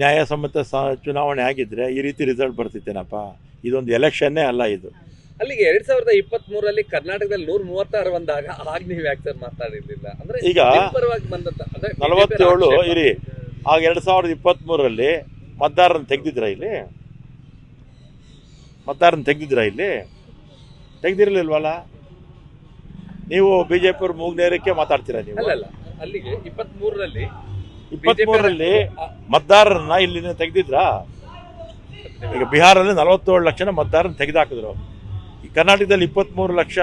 K: ನ್ಯಾಯಸಮ್ಮತ ಚುನಾವಣೆ ಆಗಿದ್ರೆ ಈ ರೀತಿ ರಿಸಲ್ಟ್ ಬರ್ತಿತ್ತೇನಪ್ಪ? ಇದೊಂದು ಎಲೆಕ್ಷನ್ನೇ ಅಲ್ಲ ಇದು.
L: ಅಲ್ಲಿಗೆ 2023 ಕರ್ನಾಟಕದಲ್ಲಿ 136 ಬಂದಾಗ ಆಗ ನೀವು ಯಾಕೆ ಸರ್ ಮಾತಾಡಿರ್ಲಿಲ್ಲ? ಅಂದ್ರೆ
K: ಈಗ
L: ಪರವಾಗಿ ಬಂದಂತ ಅಂದ್ರೆ
K: 47 ಇರಿ, ಆಗ 2023 ಮತದಾರರನ್ನು ತೆಗೆದಿದ್ರ ಇಲ್ಲಿ? ಮತದಾರರನ್ನು ತೆಗೆದಿದ್ರ ಇಲ್ಲಿ? ತೆಗೆದಿರಲಿಲ್ವಲ್ಲ. ನೀವು ಬಿಜೆಪಿ ಅವ್ರ ಮೂಗ್ನೇರಕ್ಕೆ ಮಾತಾಡ್ತೀರಾ ನೀವು?
L: ಅಲ್ಲಲ್ಲ, ಅಲ್ಲಿಗೆ 23
K: ಮತದಾರರನ್ನ ಇಲ್ಲಿಂದ ತೆಗೆದಿದ್ರಾ? ಈಗ ಬಿಹಾರಲ್ಲಿ 47 ಲಕ್ಷ ಮತದಾರರನ್ನ ತೆಗೆದಾಕಿದ್ರು. ಈ ಕರ್ನಾಟಕದಲ್ಲಿ 23 ಲಕ್ಷ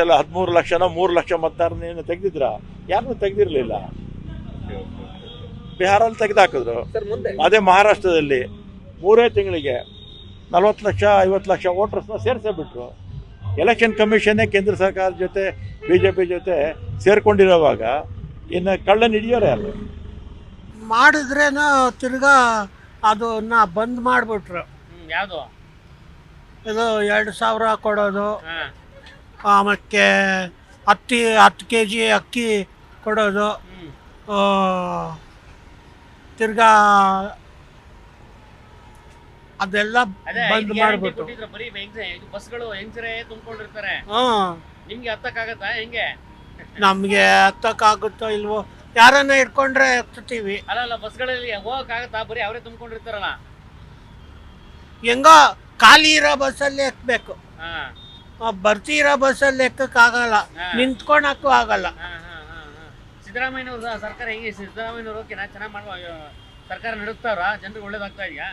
K: ಅಲ್ಲ 13 ಲಕ್ಷನ 3 ಲಕ್ಷ ಮತದಾರರನ್ನ ತೆಗೆದಿದ್ರಾ? ಯಾರನ್ನೂ ತೆಗೆದಿರಲಿಲ್ಲ. ಬಿಹಾರಲ್ಲಿ ತೆಗೆದಾಕಿದ್ರು. ಅದೇ ಮಹಾರಾಷ್ಟ್ರದಲ್ಲಿ 3 ತಿಂಗಳಿಗೆ 40 ಲಕ್ಷ 50 ಲಕ್ಷ ವೋಟರ್ಸ್ನ ಸೇರಿಸೇ ಬಿಟ್ರು. ಎಲೆಕ್ಷನ್ ಕಮಿಷನ್ನೇ ಕೇಂದ್ರ ಸರ್ಕಾರದ ಜೊತೆ ಬಿಜೆಪಿ ಜೊತೆ ಸೇರ್ಕೊಂಡಿರೋವಾಗ ಇನ್ನು ಕಳ್ಳನ ಹಿಡಿಯೋರೆ ಅಲ್ಲ.
M: ಮಾಡಿದ್ರೇನೋ ತಿರ್ಗಾ ಅದನ್ನ ಬಂದ್ ಮಾಡಿಬಿಟ್ರು.
G: ಯಾವುದು
M: ಇದು 2,000 ಕೊಡೋದು, ಆಮೇಲೆ 10 kg ಅಕ್ಕಿ ಕೊಡೋದು, ತಿರ್ಗಾ ಅದೆಲ್ಲ ಬಂದ್ ಮಾಡ್ಬಿಟ್ಟು.
G: ಬರೀ ಬಸ್ಗಳು ಹೆಂಗ್ಸರೇ ತುಂಬಿಕೊಂಡಿರ್ತಾರೆ. ನಿಮ್ಗೆ ಹತ್ತಕ್ಕಾಗತ್ತಾ? ಹೆಂಗೆ
M: ನಮ್ಗೆ ಹತ್ತಕ್ಕಾಗುತ್ತೋ ಇಲ್ವೋ, ಯಾರನ್ನ ಇಟ್ಕೊಂಡ್ರೆ ಹತ್ತೀವಿ.
G: ಅಲ್ಲ ಬಸ್ಗಳಲ್ಲಿ ಹೋಗಕ್ಕಾಗತ್ತಾ? ಬರೀ ಅವರೇ ತುಂಬಿಕೊಂಡಿರ್ತಾರಲ್ಲ.
M: ಹೆಂಗೋ ಖಾಲಿ ಇರೋ ಬಸ್ಸಲ್ಲಿ ಎಕ್ಬೇಕು, ಬರ್ತಿ ಇರೋ ಬಸ್ಸಲ್ಲಿ ಎಕ್ಕಕ್ಕಾಗಲ್ಲ, ನಿಂತ್ಕೊಳಕ್ಕೂ ಆಗಲ್ಲ.
G: ಸಿದ್ದರಾಮಯ್ಯನವ್ರ ಸರ್ಕಾರ ಹೆಂಗೆ? ಸಿದ್ದರಾಮಯ್ಯನವ್ರು ಓಕೆನಾ? ಚೆನ್ನಾಗಿ ಮಾಡುವ ಸರ್ಕಾರ ನಡೆಸ್ತಾವ್ರ? ಜನರಿಗೆ ಒಳ್ಳೇದಾಗ್ತಾ ಇದೆಯಾ?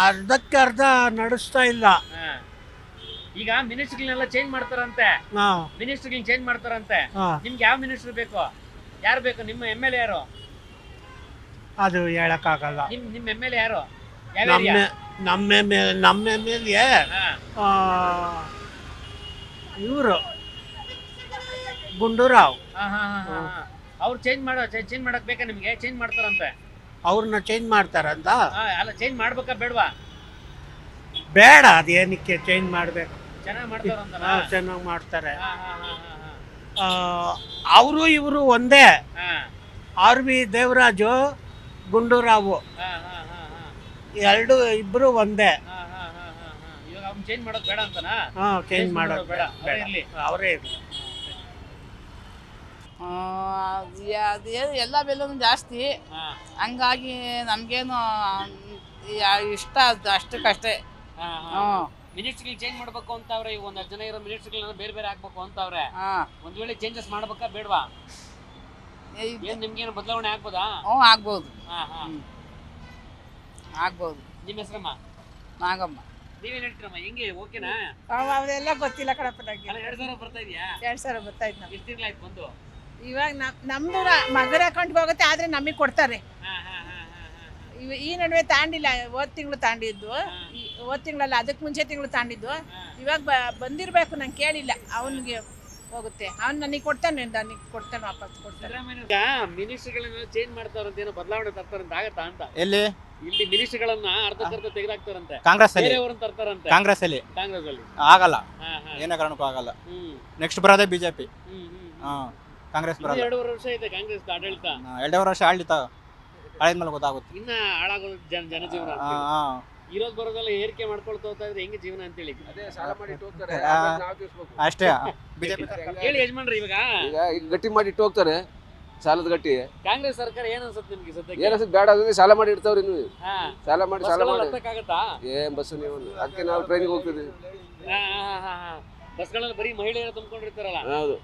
M: ಅರ್ಧಕ್ಕೆ ಅರ್ಧ ನಡೆಸ್ತಾ ಇಲ್ಲ.
G: ಈಗ ಮಿನಿಸ್ಟರ್ಗಳನ್ನೆಲ್ಲ ಚೇಂಜ್ ಮಾಡ್ತಾರಂತೆ. ಮಿನಿಸ್ಟರ್ಗಳನ್ನ ಚೇಂಜ್ ಮಾಡ್ತಾರಂತೆ. ನಿಮ್ಗೆ ಯಾವ ಮಿನಿಸ್ಟರ್ ಬೇಕು? ಯಾರು ಬೇಕು? ನಿಮ್ಮ MLA ಯಾರು?
M: ಅದು ಹೇಳಕ್ಕಾಗಲ್ಲ.
G: ನಿಮ್ಮ MLA ಯಾರು?
M: ನಮ್ಮ MLA ಇವರು ಗುಂಡೂರಾವ್.
G: ಅವ್ರು ಚೇಂಜ್ ಮಾಡಕ್ ಬೇಕಾ ನಿಮ್ಗೆ? ಚೇಂಜ್ ಮಾಡ್ತಾರಂತೆ.
M: ಅವ್ರನ್ನ ಚೇಂಜ್ ಮಾಡ್ತಾರಂತ?
G: ಅಲ್ಲ, ಚೇಂಜ್ ಮಾಡ್ಬೇಕಾ ಬೇಡವಾ?
M: ಬೇಡ, ಅದೇನಕ್ಕೆ ಚೇಂಜ್ ಮಾಡ್ಬೇಕು?
G: ಚೆನ್ನಾಗಿ ಮಾಡ್ತಾರಂತ.
M: ಚೆನ್ನಾಗಿ ಮಾಡ್ತಾರೆ. ಅವರು ಇವರು ಒಂದೇ. RV ದೇವರಾಜು, ಗುಂಡೂರಾವು ಇಬ್ರು ಒಂದೇ.
G: ಇವಾಗ ಅವ್ನು ಚೇಂಜ್ ಮಾಡೋದು ಬೇಡ ಅಂತನಾ?
M: ಚೇಂಜ್ ಮಾಡೋದು ಬೇಡ, ಅವರೇ
N: ಅದೇನು ಎಲ್ಲ ಬೆಲೆನೂ ಜಾಸ್ತಿ, ಹಂಗಾಗಿ ನಮ್ಗೇನು ಇಷ್ಟ ಅಷ್ಟಕ್ಕಷ್ಟೇ.
G: ಮಿನಿಸ್ಟರ್ಗಳು ಚೇಂಜ್ ಮಾಡ್ಬೇಕು ಅಂತ ಅವ್ರೆ. ಈಗ 1 ಜನ ಇರೋ ಮಿನಿಸ್ಟರ್ಗಳನ್ನ ಬೇರೆ ಬೇರೆ ಹಾಕ್ಬೇಕು ಅಂತ ಅವ್ರೆ. ಒಂದ್ ವೇಳೆ ಚೇಂಜಸ್ ಮಾಡ್ಬೇಕಾ ಬೇಡವಾ? ಏನ್ ನಿಮ್ಗೇನು ಬದಲಾವಣೆ ಆಗ್ಬೋದಾ?
N: ಆಗ್ಬೋದು. ಆಗ್ಬೋದು.
G: ನಿಮ್ಮ ಹೆಸರಮ್ಮ?
N: ನಾಗಮ್ಮ.
G: ನೀವೇನ್ ಹೇಳ್ತೀರಮ್ಮ? ಹೆಂಗೆ ಓಕೆನಾ?
N: ಅವೆಲ್ಲ ಗೊತ್ತಿಲ್ಲ ಕಣಪ್ಪ ನಂಗೆ.
G: 2,000 ಬರ್ತಾ ಇದೆಯಾ?
N: 2,000 ಬರ್ತಾ ಇತ್ತು.
G: ಎಷ್ಟು ತಿಂಗಳಾಯ್ತು ಬಂದು?
N: ಇವಾಗ ನಮ್ದು ಮಗನ ಅಕೌಂಟ್ಗೆ ಹೋಗುತ್ತೆ, ಆದ್ರೆ ನಮಗೆ ಕೊಡ್ತಾರೆ. ಈ ನಡುವೆ ತಾಂಡಿಲ್ಲ, ಹೋದ ತಿಂಗಳು ತಾಂಡಿದ್ದು, ಹೋದ ತಿಂಗಳಲ್ಲ ಅದಕ್ಕೆ ಮುಂಚೆ ತಿಂಗಳು ತಾಂಡಿದ್ದು. ಇವಾಗ ಬಂದಿರಬೇಕು, ನಂಗೆ ಕೇಳಿಲ್ಲ. ಅವನಿಗೆ ಹೋಗುತ್ತೆ, ಅವ್ನು ನನಗೆ ಕೊಡ್ತಾನೆ ವಾಪಸ್ ಕೊಡ್ತಾನೆ.
G: ಮಿನಿಸ್ಟರ್ಗಳನ್ನ ಚೇಂಜ್ ಮಾಡ್ತಾರಂತ, ಏನೋ ಬದಲಾವಣೆ ತರ್ತಾರಂತ, ಆಗತ್ತಾ ಅಂತ?
F: ಎಲ್ಲಿ
G: ಇಲ್ಲಿ ಮಿನಿಸ್ಟರ್ಗಳನ್ನ ಅರ್ಧಕ್ಕರ್ಧ ತೆಗೆದಾಕ್ತಾರಂತೆ.
F: ಕಾಂಗ್ರೆಸ್ ಅಲ್ಲಿ
G: ತರ್ತಾರಂತೆ.
F: ಕಾಂಗ್ರೆಸ್ ಅಲ್ಲಿ ಆಗಲ್ಲ, ಏನೇ ಕಾರಣಕ್ಕೂ ಆಗಲ್ಲ. ನೆಕ್ಸ್ಟ್ ಬರೋದೇ ಬಿಜೆಪಿ. ಕಾಂಗ್ರೆಸ್ ಬರಲ್ಲ.
G: 2.5 ವರ್ಷ ಇದೆ ಕಾಂಗ್ರೆಸ್ ಆಡಳಿತ.
F: 2.5 ವರ್ಷ ಆಡಳಿತ ಆಳಿದ್ಮೇಲೆ ಗೊತ್ತಾಗುತ್ತೆ.
G: ಇನ್ನ ಹಾಳಾಗೋದು ಜನಜೀವನ. ಇರೋದ್ ಬರೋದೆಲ್ಲ ಏರಿಕೆ ಮಾಡ್ಕೊಳ್ತಾ ಹೋಗ್ತಾ ಇದ್ರೆ ಹೆಂಗೆ ಜೀವನ ಅಂತೇಳಿ
F: ಸಾಲ ಮಾಡಿ ಅಷ್ಟೇ.
G: ಹೇಳಿ ಯಜಮಾನ್ರಿ, ಇವಾಗ
O: ಗಟ್ಟಿ ಮಾಡಿ ಇಟ್ಟು ಹೋಗ್ತಾರೆ, ಸಾಲದ ಗಟ್ಟಿ.
G: ಕಾಂಗ್ರೆಸ್ ಸರ್ಕಾರ ಏನ್ ಅನ್ಸುತ್ತೆ ನಿಮ್ಗೆ ಸದ್ಯಕ್ಕೆ?
O: ಏನ್ ಅನ್ಸುತ್ತೆ? ಬೇಡ, ಅದೇ ಸಾಲ ಮಾಡಿ ಇಡ್ತಾವ್ರಿ. ಇನ್ನು ಸಾಲ ಮಾಡಿ ಏನ್ ಬಸ್ ನೀವು? ಅದಕ್ಕೆ ನಾವು ಟ್ರೈನಿಗೆ ಹೋಗ್ತಿದ್ವಿ.
G: ಬಸ್ಗಳಲ್ಲಿ ಬರೀ ಮಹಿಳೆಯರು ತುಂಬಿಕೊಂಡಿರ್ತಾರಲ್ಲ.
O: ಹೌದು.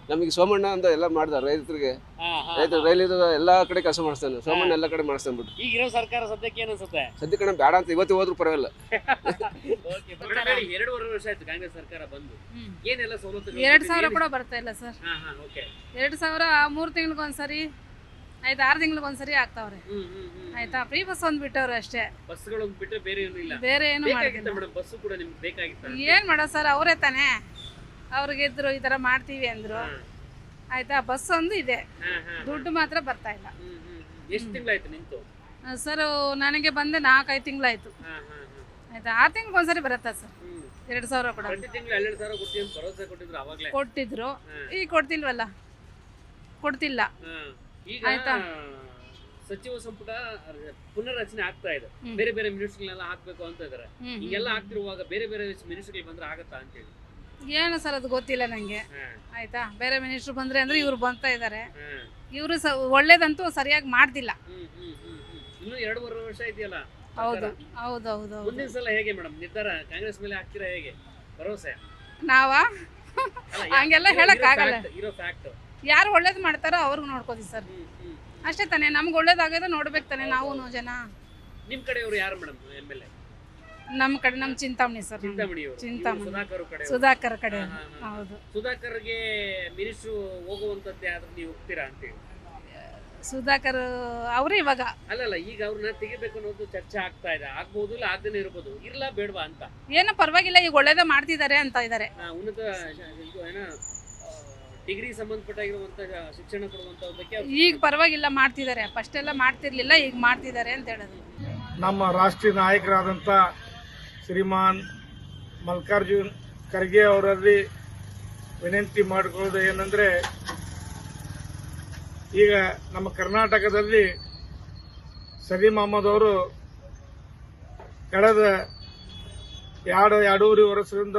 O: ನಮಗೆ ಸೋಮಣ್ಣ ಅಂತ ಎಲ್ಲ ಮಾಡ್ತಾರೆ ರೈತರಿಗೆ. ರೈಲಿದು ಎಲ್ಲಾ ಕಡೆ ಕೆಲಸ ಮಾಡಿಸ್ತಾನೆ ಸೋಮಣ್ಣ, ಎಲ್ಲ ಕಡೆ ಮಾಡಿಸ್ತಾನೆ ಬಿಟ್ಟು.
G: ಈಗಿರೋ ಸರ್ಕಾರ ಸದ್ಯಕ್ಕೆ ಏನ್ ಅನ್ಸುತ್ತೆ?
O: ಸದ್ಯಕ್ಕೆ ನಮ್ಗೆ ಬೇಡ ಅಂತ ಇವತ್ತು ಹೋದ್ರು ಪರವಾಗಿಲ್ಲ.
G: 2.5 ವರ್ಷ ಆಯ್ತು ಕಾಂಗ್ರೆಸ್ ಸರ್ಕಾರ ಬಂದು. ಏನೆಲ್ಲ ಸವಲತ್ತು?
N: 2,000 ಕೂಡ ಬರ್ತಾ ಇಲ್ಲ ಸರ್. 2,000 3 ತಿಂಗಳಿಗೊಂದ್ಸರಿ, ಆಯ್ತು 6 ತಿಂಗಳಿಗೊಂದ್ಸರಿ ಆಗ್ತಾವ್ರೆ. ಆಯ್ತಾ, ಫ್ರೀ ಬಸ್ ಒಂದ್ ಬಿಟ್ಟವ್ರೆ ಅಷ್ಟೇ.
G: ಬಸ್ಗಳು ಬಿಟ್ಟರೆ ಬೇರೆ ಏನು ಇಲ್ಲ.
N: ಬೇರೆ ಏನು ಮಾಡಿಲ್ಲ.
G: ಬಸ್ ಕೂಡ ನಿಮ್ಗೆ ಬೇಕಾಗಿತ್ತು.
N: ಏನ್ ಮಾಡೋದು ಸರ್, ಅವರೇ ತಾನೇ ಅವ್ರಿಗಿದ್ರು ಈ ತರ ಮಾಡ್ತೀವಿ ಅಂದ್ರು. ಆಯ್ತಾ, ಬಸ್ ಒಂದು ಇದೆ, ದುಡ್ಡು ಮಾತ್ರ ಬರ್ತಾ ಇಲ್ಲ.
G: ಎಷ್ಟು ತಿಂಗಳಾಯ್ತು ನಿಂತು?
N: ಸರ್ ನನಗೆ ಬಂದೆ 4-5 ತಿಂಗಳಾಯ್ತು. ಆಯ್ತಾ, 6 ತಿಂಗಳಿಗೊಂದ್ಸರಿ ಬರುತ್ತಾ ಸರ್? 2,000 ಕೊಡ
G: ಪ್ರತಿ ತಿಂಗಳು 12,000 ಕೊಡ್ತೀವಿ ಅಂತ ಭರವಸೆ ಕೊಟ್ಟಿದ್ರು ಅವಾಗ್ಲೇ.
N: ಕೊಟ್ಟಿದ್ರು, ಈಗ ಕೊಡ್ತಿಲ್ವಲ್ಲ, ಕೊಡ್ತಿಲ್ಲ.
G: ಈಗ
N: ಆಯ್ತಾ?
G: ಸಚಿವ ಸಂಪುಟ ಪುನರ್ರಚನೆ ಆಗ್ತಾ ಇದೆ, ಬೇರೆ ಬೇರೆ ಮಿನಿಸ್ಟರ್ಗಳನ್ನೆಲ್ಲ ಹಾಕ್ಬೇಕು ಅಂತ ಇದಾರೆ. ಈಗೆಲ್ಲ ಆಗ್ತಿರುವಾಗ ಬೇರೆ ಬೇರೆ ಮಿನಿಸ್ಟರ್ಗಳು ಬಂದ್ರೆ ಆಗತ್ತಾ ಅಂತ ಹೇಳಿ
N: ಏನು ಸರ್ ಅದು ಗೊತ್ತಿಲ್ಲ ನಂಗೆ. ಆಯ್ತಾ, ಬೇರೆ ಮಿನಿಸ್ಟರ್ ಬಂದ್ರೆ ಅಂದ್ರೆ ಇವ್ರು ಬಂತಾ ಇದಾರೆ. ಇವರು ಒಳ್ಳೇದಂತೂ ಸರಿಯಾಗಿ ಮಾಡ್ತಿಲ್ಲ.
G: ಇನ್ನು 2.5 ವರ್ಷ ಇದೆಯಲ್ಲ.
N: ಹೌದು ಹೌದು ಹೌದು.
G: ಮುಂದಿನ ಸಲ ಹೇಗೆ ಮೇಡಮ್ ನಿರ್ಧಾರ ಕಾಂಗ್ರೆಸ್ ಮೇಲೆ ಹಾಕ್ತೀರಾ, ಹೇಗೆ ಭರವಸೆ?
N: ನಾವ ಹಂಗೆಲ್ಲ ಹೇಳಕ್ ಆಗಲ್ಲ.
G: ಇರೋ ಫ್ಯಾಕ್ಟ್
N: ಯಾರು ಒಳ್ಳೇದ್ ಮಾಡ್ತಾರೋ ಅವ್ರಿಗೆ ನೋಡ್ಕೋತೀವಿ ಸರ್, ಅಷ್ಟೇ ತಾನೆ. ನಮ್ಗೆ ಒಳ್ಳೇದಾಗದ ನೋಡ್ಬೇಕು ತಾನೆ ನಾವು ಜನ.
G: ನಿಮ್ ಕಡೆಯವರು ಯಾರು ಮೇಡಮ್ MLA?
N: ನಮ್ಮ ಕಡೆ ನಮ್ಮ ಚಿಂತಾಮಣಿ ಸರ್.
G: ಚಿಂತಾಮಣಿ
N: ಸುಧಾಕರ್ ಕಡೆ. ಹೌದು.
G: ಸುಧಾಕರ್ಗೆ ಮಿನಿಸ್ಟ್ರು ಹೋಗುವಂತದ್ದು ಯಾವ್ದು ನೀವು ಹೋಗ್ತೀರಾ ಅಂತೇಳಿ?
N: ಸುಧಾಕರ್ ಅವ್ರು ಇವಾಗ
G: ಅಲ್ಲಲ್ಲ, ಈಗ ಅವ್ರನ್ನ ತೆಗಿಬೇಕು ಅನ್ನೋದು ಚರ್ಚೆ ಆಗ್ತಾ ಇದೆ. ಆಗ್ಬಹುದು, ಇಲ್ಲ ಆಗದೇನೆ ಇರ್ಬೋದು. ಇರ್ಲಾ ಬೇಡವಾ ಅಂತ?
N: ಏನೋ ಪರವಾಗಿಲ್ಲ, ಈಗ ಒಳ್ಳೇದೇ ಮಾಡ್ತಿದ್ದಾರೆ ಅಂತ ಇದ್ದಾರೆ.
G: ಉನ್ನತ ಏನೋ ಡಿಗ್ರಿ ಸಂಬಂಧಪಟ್ಟಾಗಿರುವಂತ ಶಿಕ್ಷಣ ಕೊಡುವಂತದ್ದಕ್ಕೆ
N: ಈಗ ಪರವಾಗಿಲ್ಲ ಮಾಡ್ತಿದ್ದಾರೆ. ಫಸ್ಟ್ ಎಲ್ಲ ಮಾಡ್ತಿರ್ಲಿಲ್ಲ, ಈಗ ಮಾಡ್ತಿದ್ದಾರೆ ಅಂತ ಹೇಳೋದು.
H: ನಮ್ಮ ರಾಷ್ಟ್ರೀಯ ನಾಯಕರಾದಂಥ ಶ್ರೀಮಾನ್ ಮಲ್ಲಿಕಾರ್ಜುನ್ ಖರ್ಗೆ ಅವರಲ್ಲಿ ವಿನಂತಿ ಮಾಡಿಕೊಳ್ಳೋದು ಏನಂದರೆ, ಈಗ ನಮ್ಮ ಕರ್ನಾಟಕದಲ್ಲಿ ಸಲೀಂ ಅಹಮದ್ ಅವರು ಕಳೆದ 2.5 ವರ್ಷದಿಂದ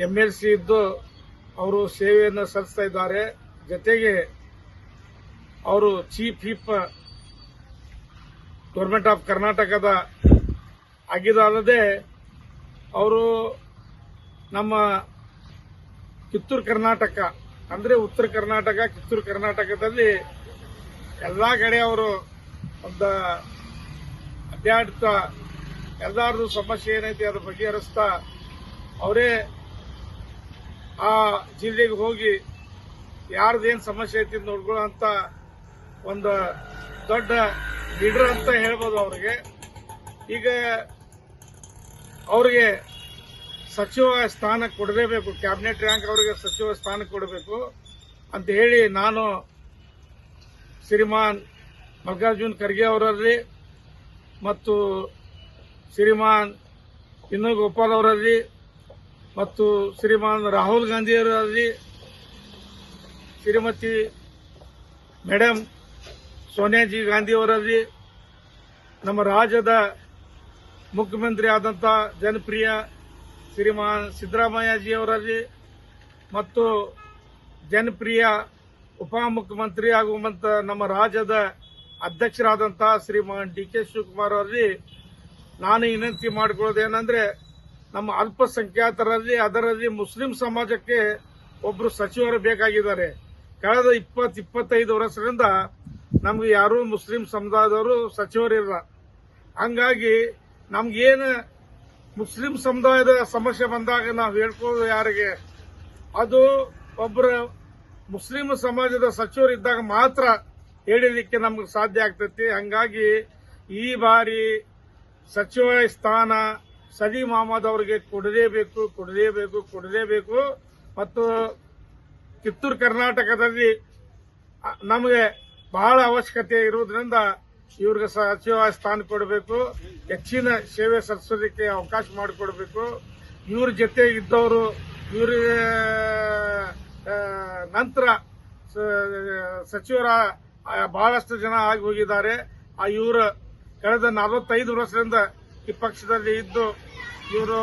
H: MLC ಇದ್ದು ಅವರು ಸೇವೆಯನ್ನು ಸಲ್ಲಿಸ್ತಾ ಇದ್ದಾರೆ. ಜೊತೆಗೆ ಅವರು ಚೀಫ್ ವಿಪ್ ಗೌರ್ಮೆಂಟ್ ಆಫ್ ಕರ್ನಾಟಕದ ಆಗಿದ್ದಲ್ಲದೆ ಅವರು ನಮ್ಮ ಕಿತ್ತೂರು ಕರ್ನಾಟಕ ಅಂದರೆ ಉತ್ತರ ಕರ್ನಾಟಕ, ಕಿತ್ತೂರು ಕರ್ನಾಟಕದಲ್ಲಿ ಎಲ್ಲ ಕಡೆ ಅವರು ಒಂದು ಅಡ್ಡಾಡ್ತಾ ಎಲ್ಲರದು ಸಮಸ್ಯೆ ಏನೈತಿ ಅದ್ರ ಬಗೆಹರಿಸ್ತಾ ಅವರೇ ಆ ಜಿಲ್ಲೆಗೆ ಹೋಗಿ ಯಾರ್ದೇನು ಸಮಸ್ಯೆ ಐತಿ ನೋಡ್ಕೊಳ್ಳೋ ಅಂತ ಒಂದು ದೊಡ್ಡ ಲೀಡರ್ ಅಂತ ಹೇಳ್ಬೋದು ಅವ್ರಿಗೆ. ಈಗ ಅವ್ರಿಗೆ ಸಚಿವ ಸ್ಥಾನ ಕೊಡಲೇಬೇಕು, ಕ್ಯಾಬಿನೆಟ್ ರ್ಯಾಂಕ್ ಅವರಿಗೆ ಸಚಿವ ಸ್ಥಾನ ಕೊಡಬೇಕು ಅಂತ ಹೇಳಿ ನಾನು ಶ್ರೀಮಾನ್ ಮಲ್ಲಿಕಾರ್ಜುನ್ ಖರ್ಗೆ ಅವರಲ್ಲಿ ಮತ್ತು ಶ್ರೀಮಾನ್ ಗೋಪಾಲ್ ಅವರಲ್ಲಿ ಮತ್ತು ಶ್ರೀಮಾನ್ ರಾಹುಲ್ ಗಾಂಧಿಯವರಲ್ಲಿ, ಶ್ರೀಮತಿ ಮೇಡಮ್ ಸೋನಿಯಾಜಿ ಗಾಂಧಿಯವರಲ್ಲಿ, ನಮ್ಮ ರಾಜ್ಯದ ಮುಖ್ಯಮಂತ್ರಿ ಆದಂಥ ಜನಪ್ರಿಯ ಶ್ರೀಮಾನ್ ಸಿದ್ದರಾಮಯ್ಯಜಿಯವರಲ್ಲಿ ಮತ್ತು ಜನಪ್ರಿಯ ಉಪಮುಖ್ಯಮಂತ್ರಿ ಆಗುವಂಥ ನಮ್ಮ ರಾಜ್ಯದ ಅಧ್ಯಕ್ಷರಾದಂಥ ಶ್ರೀಮಾನ್ DK ಶಿವಕುಮಾರ್ ಅವರಲ್ಲಿ ನಾನು ವಿನಂತಿ ಮಾಡಿಕೊಳ್ಳೋದೇನೆಂದರೆ, ನಮ್ಮ ಅಲ್ಪಸಂಖ್ಯಾತರಲ್ಲಿ ಅದರಲ್ಲಿ ಮುಸ್ಲಿಂ ಸಮಾಜಕ್ಕೆ ಒಬ್ಬರು ಸಚಿವರು ಬೇಕಾಗಿದ್ದಾರೆ. ಕಳೆದ 20-25 ವರ್ಷದಿಂದ ನಮ್ಗೆ ಯಾರೂ ಮುಸ್ಲಿಂ ಸಮುದಾಯದವರು ಸಚಿವರಿಲ್ಲ. ಹಂಗಾಗಿ ನಮ್ಗೇನು ಮುಸ್ಲಿಂ ಸಮುದಾಯದ ಸಮಸ್ಯೆ ಬಂದಾಗ ನಾವು ಹೇಳ್ಕೊಳ್ಳೋದು ಯಾರಿಗೆ, ಅದು ಒಬ್ಬರ ಮುಸ್ಲಿಂ ಸಮಾಜದ ಸಚಿವರು ಇದ್ದಾಗ ಮಾತ್ರ ಹೇಳಲಿಕ್ಕೆ ನಮ್ಗೆ ಸಾಧ್ಯ ಆಗ್ತೈತಿ. ಹಂಗಾಗಿ ಈ ಬಾರಿ ಸಚಿವ ಸ್ಥಾನ ಸಲೀಂ ಅಹಮದ್ ಅವರಿಗೆ ಕೊಡಲೇಬೇಕು. ಮತ್ತು ಕಿತ್ತೂರು ಕರ್ನಾಟಕದಲ್ಲಿ ನಮಗೆ ಬಹಳ ಅವಶ್ಯಕತೆ ಇರುವುದರಿಂದ ಇವ್ರಿಗೆ ಸಚಿವ ಸ್ಥಾನ ಕೊಡಬೇಕು, ಹೆಚ್ಚಿನ ಸೇವೆ ಸಲ್ಲಿಸೋದಕ್ಕೆ ಅವಕಾಶ ಮಾಡಿಕೊಡಬೇಕು. ಇವ್ರ ಜೊತೆ ಇದ್ದವರು ಇವ್ರ ನಂತರ ಸಚಿವರ ಬಹಳಷ್ಟು ಜನ ಆಗಿ ಹೋಗಿದ್ದಾರೆ. ಇವರು ಕಳೆದ 45 ವರ್ಷದಿಂದ ಈ ಪಕ್ಷದಲ್ಲಿ ಇದ್ದು ಇವರು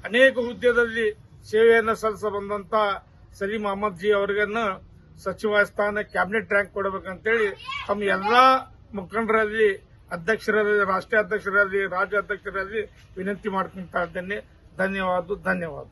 H: ಅನೇಕ ಹುದ್ದೆಯಲ್ಲಿ ಸೇವೆಯನ್ನು ಸಲ್ಲಿಸ ಬಂದಂತ ಸಲೀಂ ಅಹಮದ್ ಜಿ ಅವರಿಗನ್ನು ಸಚಿವ ಸ್ಥಾನ ಕ್ಯಾಬಿನೆಟ್ ರ್ಯಾಂಕ್ ಕೊಡಬೇಕಂತೇಳಿ ತಮ್ಮ ಎಲ್ಲಾ ಮುಖಂಡರಲ್ಲಿ, ಅಧ್ಯಕ್ಷರಲ್ಲಿ, ರಾಷ್ಟ್ರೀಯ ಅಧ್ಯಕ್ಷರಲ್ಲಿ, ರಾಜ್ಯ ಅಧ್ಯಕ್ಷರಲ್ಲಿ ವಿನಂತಿ ಮಾಡ್ಕೊಂತಾ ಇದ್ದೇನೆ. ಧನ್ಯವಾದ.